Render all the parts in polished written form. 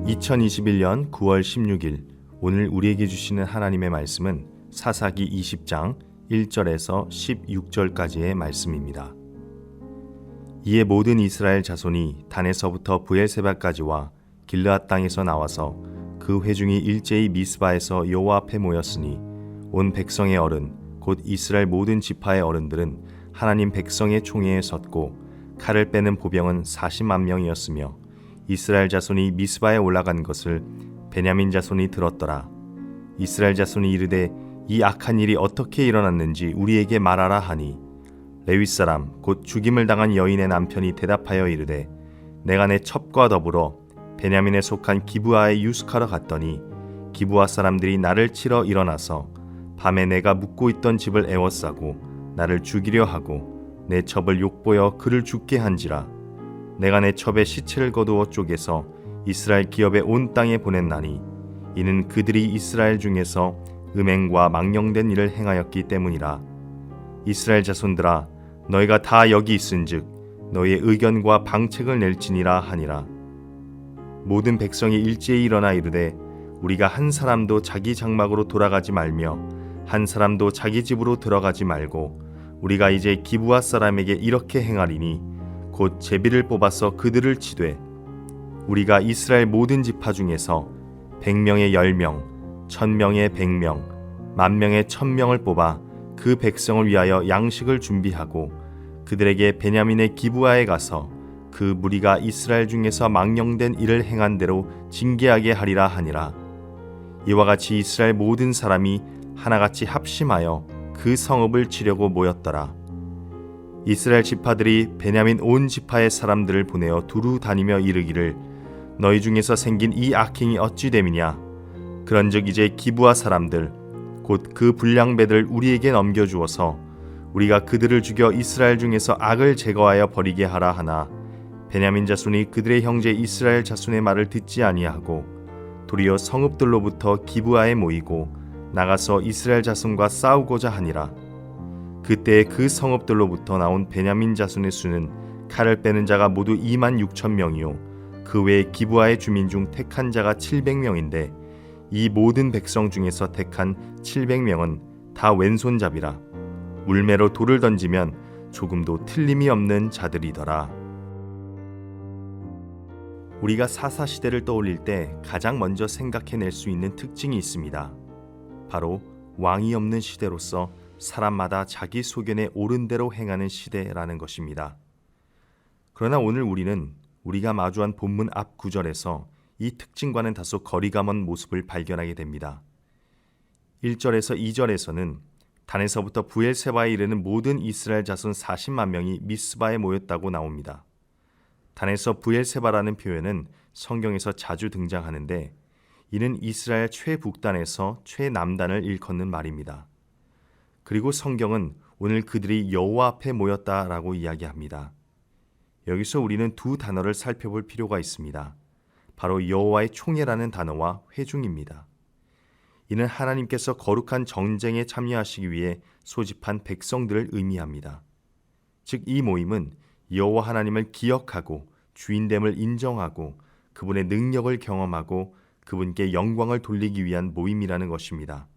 2021년 9월 16일 오늘 우리에게 주시는 하나님의 말씀은 사사기 20장 1절에서 16절까지의 말씀입니다. 이에 모든 이스라엘 자손이 단에서부터 브엘세바까지와 길르앗 땅에서 나와서 그 회중이 일제히 미스바에서 여호와 앞에 모였으니 온 백성의 어른 곧 이스라엘 모든 지파의 어른들은 하나님 백성의 총회에 섰고 칼을 빼는 보병은 40만 명이었으며 이스라엘 자손이 미스바에 올라간 것을 베냐민 자손이 들었더라. 이스라엘 자손이 이르되 이 악한 일이 어떻게 일어났는지 우리에게 말하라 하니 레위 사람 곧 죽임을 당한 여인의 남편이 대답하여 이르되 내가 내 첩과 더불어 베냐민에 속한 기브아에 유숙하러 갔더니 기브아 사람들이 나를 치러 일어나서 밤에 내가 묵고 있던 집을 에워싸고 나를 죽이려 하고 내 첩을 욕보여 그를 죽게 한지라. 내가 내 첩의 시체를 거두어 쪼개서 이스라엘 기업의 온 땅에 보냈나니 이는 그들이 이스라엘 중에서 음행과 망령된 일을 행하였기 때문이라. 이스라엘 자손들아 너희가 다 여기 있은즉 너희의 의견과 방책을 낼지니라 하니라. 모든 백성이 일제히 일어나 이르되 우리가 한 사람도 자기 장막으로 돌아가지 말며 한 사람도 자기 집으로 들어가지 말고 우리가 이제 기브아 사람에게 이렇게 행하리니 곧 제비를 뽑아서 그들을 치되 우리가 이스라엘 모든 지파 중에서 100명의 10명, 1000명의 100명, 10,000명의 1000명을 뽑아 그 백성을 위하여 양식을 준비하고 그들에게 베냐민의 기브아에 가서 그 무리가 이스라엘 중에서 망령된 일을 행한 대로 징계하게 하리라 하니라. 이와 같이 이스라엘 모든 사람이 하나같이 합심하여 그 성읍을 치려고 모였더라. 이스라엘 지파들이 베냐민 온 지파의 사람들을 보내어 두루 다니며 이르기를 너희 중에서 생긴 이 악행이 어찌 됨이냐. 그런즉 이제 기브아 사람들 곧 그 불량배들 우리에게 넘겨주어서 우리가 그들을 죽여 이스라엘 중에서 악을 제거하여 버리게 하라 하나 베냐민 자손이 그들의 형제 이스라엘 자손의 말을 듣지 아니하고 도리어 성읍들로부터 기브아에 모이고 나가서 이스라엘 자손과 싸우고자 하니라. 그때 그 성읍들로부터 나온 베냐민 자손의 수는 칼을 빼는 자가 모두 26,000명이요 그 외에 기브아의 주민 중 택한 자가 700명인데 이 모든 백성 중에서 택한 700명은 다 왼손잡이라. 물매로 돌을 던지면 조금도 틀림이 없는 자들이더라. 우리가 사사시대를 떠올릴 때 가장 먼저 생각해낼 수 있는 특징이 있습니다. 바로 왕이 없는 시대로서 사람마다 자기 소견에 옳은 대로 행하는 시대라는 것입니다. 그러나 오늘 우리는 우리가 마주한 본문 앞 구절에서 이 특징과는 다소 거리가 먼 모습을 발견하게 됩니다. 1절에서 2절에서는 단에서부터 브엘세바에 이르는 모든 이스라엘 자손 40만 명이 미스바에 모였다고 나옵니다. 단에서 브엘세바라는 표현은 성경에서 자주 등장하는데 이는 이스라엘 최북단에서 최남단을 일컫는 말입니다. 그리고 성경은 오늘 그들이 여호와 앞에 모였다라고 이야기합니다. 여기서 우리는 두 단어를 살펴볼 필요가 있습니다. 바로 여호와의 총회라는 단어와 회중입니다. 이는 하나님께서 거룩한 정쟁에 참여하시기 위해 소집한 백성들을 의미합니다. 즉 이 모임은 여호와 하나님을 기억하고 주인됨을 인정하고 그분의 능력을 경험하고 그분께 영광을 돌리기 위한 모임이라는 것입니다.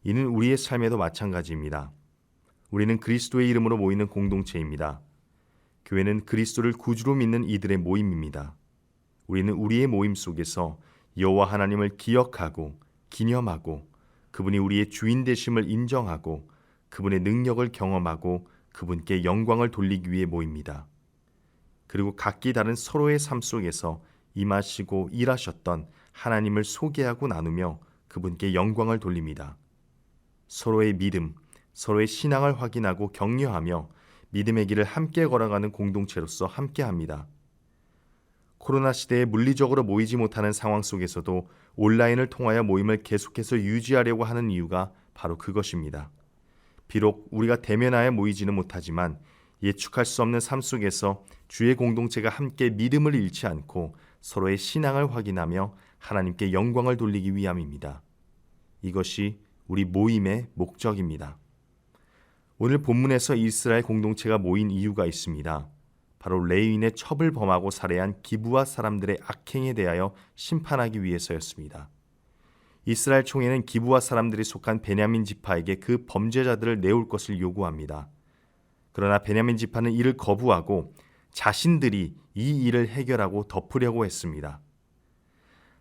이는 우리의 삶에도 마찬가지입니다. 우리는 그리스도의 이름으로 모이는 공동체입니다. 교회는 그리스도를 구주로 믿는 이들의 모임입니다. 우리는 우리의 모임 속에서 여호와 하나님을 기억하고 기념하고 그분이 우리의 주인 되심을 인정하고 그분의 능력을 경험하고 그분께 영광을 돌리기 위해 모입니다. 그리고 각기 다른 서로의 삶 속에서 임하시고 일하셨던 하나님을 소개하고 나누며 그분께 영광을 돌립니다. 서로의 믿음, 서로의 신앙을 확인하고 격려하며 믿음의 길을 함께 걸어가는 공동체로서 함께합니다. 코로나 시대에 물리적으로 모이지 못하는 상황 속에서도 온라인을 통하여 모임을 계속해서 유지하려고 하는 이유가 바로 그것입니다. 비록 우리가 대면하여 모이지는 못하지만 예측할 수 없는 삶 속에서 주의 공동체가 함께 믿음을 잃지 않고 서로의 신앙을 확인하며 하나님께 영광을 돌리기 위함입니다. 이것이 우리 모임의 목적입니다. 오늘 본문에서 이스라엘 공동체가 모인 이유가 있습니다. 바로 레위인의 첩을 범하고 살해한 기브아 사람들의 악행에 대하여 심판하기 위해서였습니다. 이스라엘 총회는 기브아 사람들이 속한 베냐민 지파에게 그 범죄자들을 내올 것을 요구합니다. 그러나 베냐민 지파는 이를 거부하고 자신들이 이 일을 해결하고 덮으려고 했습니다.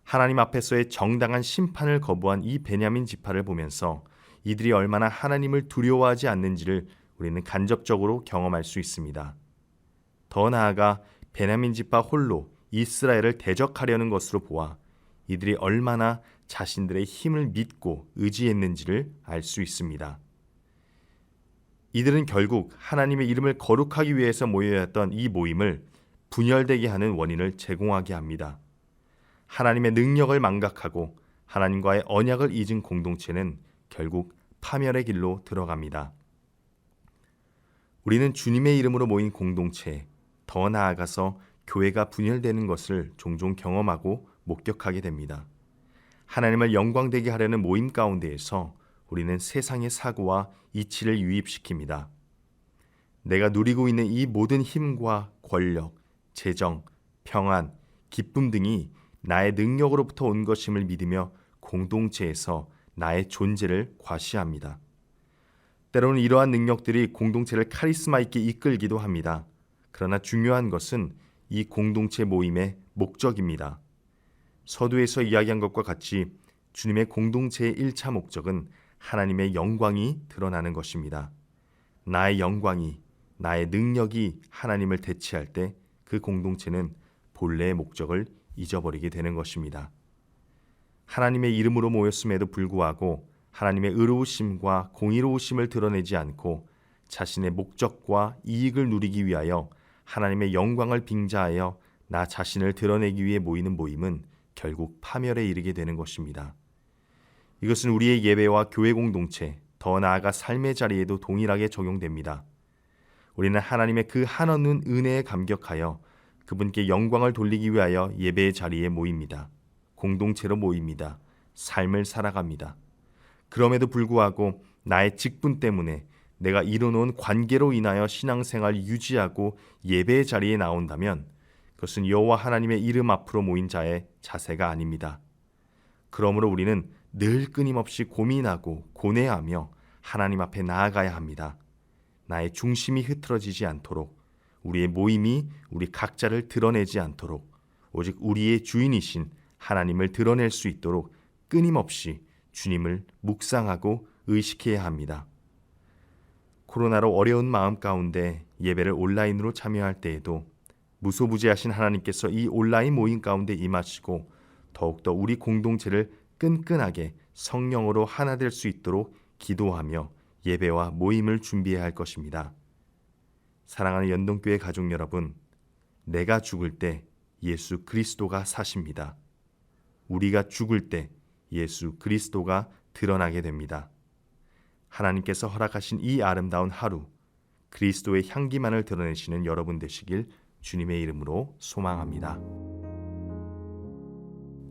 하나님 앞에서의 정당한 심판을 거부한 이 베냐민 지파를 보면서 이들이 얼마나 하나님을 두려워하지 않는지를 우리는 간접적으로 경험할 수 있습니다. 더 나아가 베냐민 지파 홀로 이스라엘을 대적하려는 것으로 보아 이들이 얼마나 자신들의 힘을 믿고 의지했는지를 알 수 있습니다. 이들은 결국 하나님의 이름을 거룩하기 위해서 모여있던 이 모임을 분열되게 하는 원인을 제공하게 합니다. 하나님의 능력을 망각하고 하나님과의 언약을 잊은 공동체는 결국 파멸의 길로 들어갑니다. 우리는 주님의 이름으로 모인 공동체, 더 나아가서 교회가 분열되는 것을 종종 경험하고 목격하게 됩니다. 하나님을 영광되게 하려는 모임 가운데에서 우리는 세상의 사고와 이치를 유입시킵니다. 내가 누리고 있는 이 모든 힘과 권력, 재정, 평안, 기쁨 등이 나의 능력으로부터 온 것임을 믿으며 공동체에서 나의 존재를 과시합니다. 때로는 이러한 능력들이 공동체를 카리스마 있게 이끌기도 합니다. 그러나 중요한 것은 이 공동체 모임의 목적입니다. 서두에서 이야기한 것과 같이 주님의 공동체의 1차 목적은 하나님의 영광이 드러나는 것입니다. 나의 영광이, 나의 능력이 하나님을 대체할 때 그 공동체는 본래의 목적을 잊어버리게 되는 것입니다. 하나님의 이름으로 모였음에도 불구하고 하나님의 의로우심과 공의로우심을 드러내지 않고 자신의 목적과 이익을 누리기 위하여 하나님의 영광을 빙자하여 나 자신을 드러내기 위해 모이는 모임은 결국 파멸에 이르게 되는 것입니다. 이것은 우리의 예배와 교회 공동체, 더 나아가 삶의 자리에도 동일하게 적용됩니다. 우리는 하나님의 그 한없는 은혜에 감격하여 그분께 영광을 돌리기 위하여 예배의 자리에 모입니다. 공동체로 모입니다. 삶을 살아갑니다. 그럼에도 불구하고 나의 직분 때문에 내가 이뤄놓은 관계로 인하여 신앙생활을 유지하고 예배의 자리에 나온다면 그것은 여호와 하나님의 이름 앞으로 모인 자의 자세가 아닙니다. 그러므로 우리는 늘 끊임없이 고민하고 고뇌하며 하나님 앞에 나아가야 합니다. 나의 중심이 흐트러지지 않도록, 우리의 모임이 우리 각자를 드러내지 않도록, 오직 우리의 주인이신 하나님을 드러낼 수 있도록 끊임없이 주님을 묵상하고 의식해야 합니다. 코로나로 어려운 마음 가운데 예배를 온라인으로 참여할 때에도 무소부재하신 하나님께서 이 온라인 모임 가운데 임하시고 더욱더 우리 공동체를 끈끈하게 성령으로 하나 될 수 있도록 기도하며 예배와 모임을 준비해야 할 것입니다. 사랑하는 연동교회 가족 여러분, 내가 죽을 때 예수 그리스도가 사십니다. 우리가 죽을 때 예수 그리스도가 드러나게 됩니다. 하나님께서 허락하신 이 아름다운 하루, 그리스도의 향기만을 드러내시는 여러분 되시길 주님의 이름으로 소망합니다.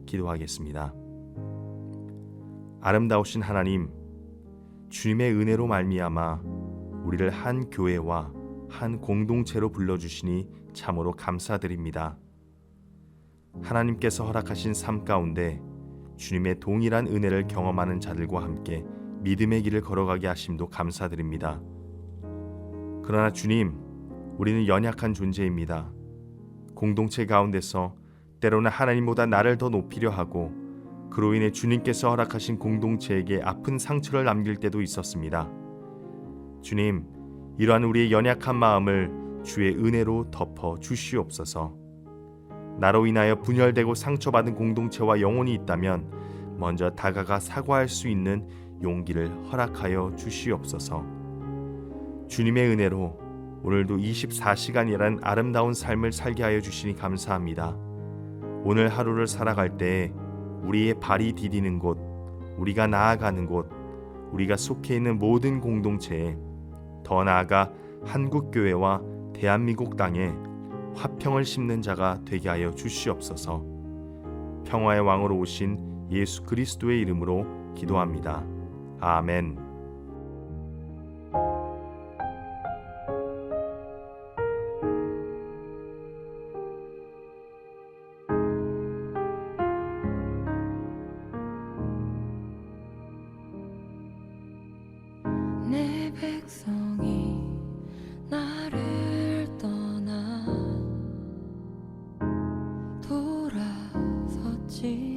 기도하겠습니다. 아름다우신 하나님, 주님의 은혜로 말미암아 우리를 한 교회와 한 공동체로 불러주시니 참으로 감사드립니다. 하나님께서 허락하신 삶 가운데 주님의 동일한 은혜를 경험하는 자들과 함께 믿음의 길을 걸어가게 하심도 감사드립니다. 그러나 주님, 우리는 연약한 존재입니다. 공동체 가운데서 때로는 하나님보다 나를 더 높이려 하고 그로 인해 주님께서 허락하신 공동체에게 아픈 상처를 남길 때도 있었습니다. 주님, 이러한 우리의 연약한 마음을 주의 은혜로 덮어 주시옵소서. 나로 인하여 분열되고 상처받은 공동체와 영혼이 있다면 먼저 다가가 사과할 수 있는 용기를 허락하여 주시옵소서. 주님의 은혜로 오늘도 24시간이란 아름다운 삶을 살게 하여 주시니 감사합니다. 오늘 하루를 살아갈 때에 우리의 발이 디디는 곳, 우리가 나아가는 곳, 우리가 속해 있는 모든 공동체에, 더 나아가 한국교회와 대한민국 땅에 화평을 심는 자가 되게 하여 주시옵소서. 평화의 왕으로 오신 예수 그리스도의 이름으로 기도합니다. 아멘. 없이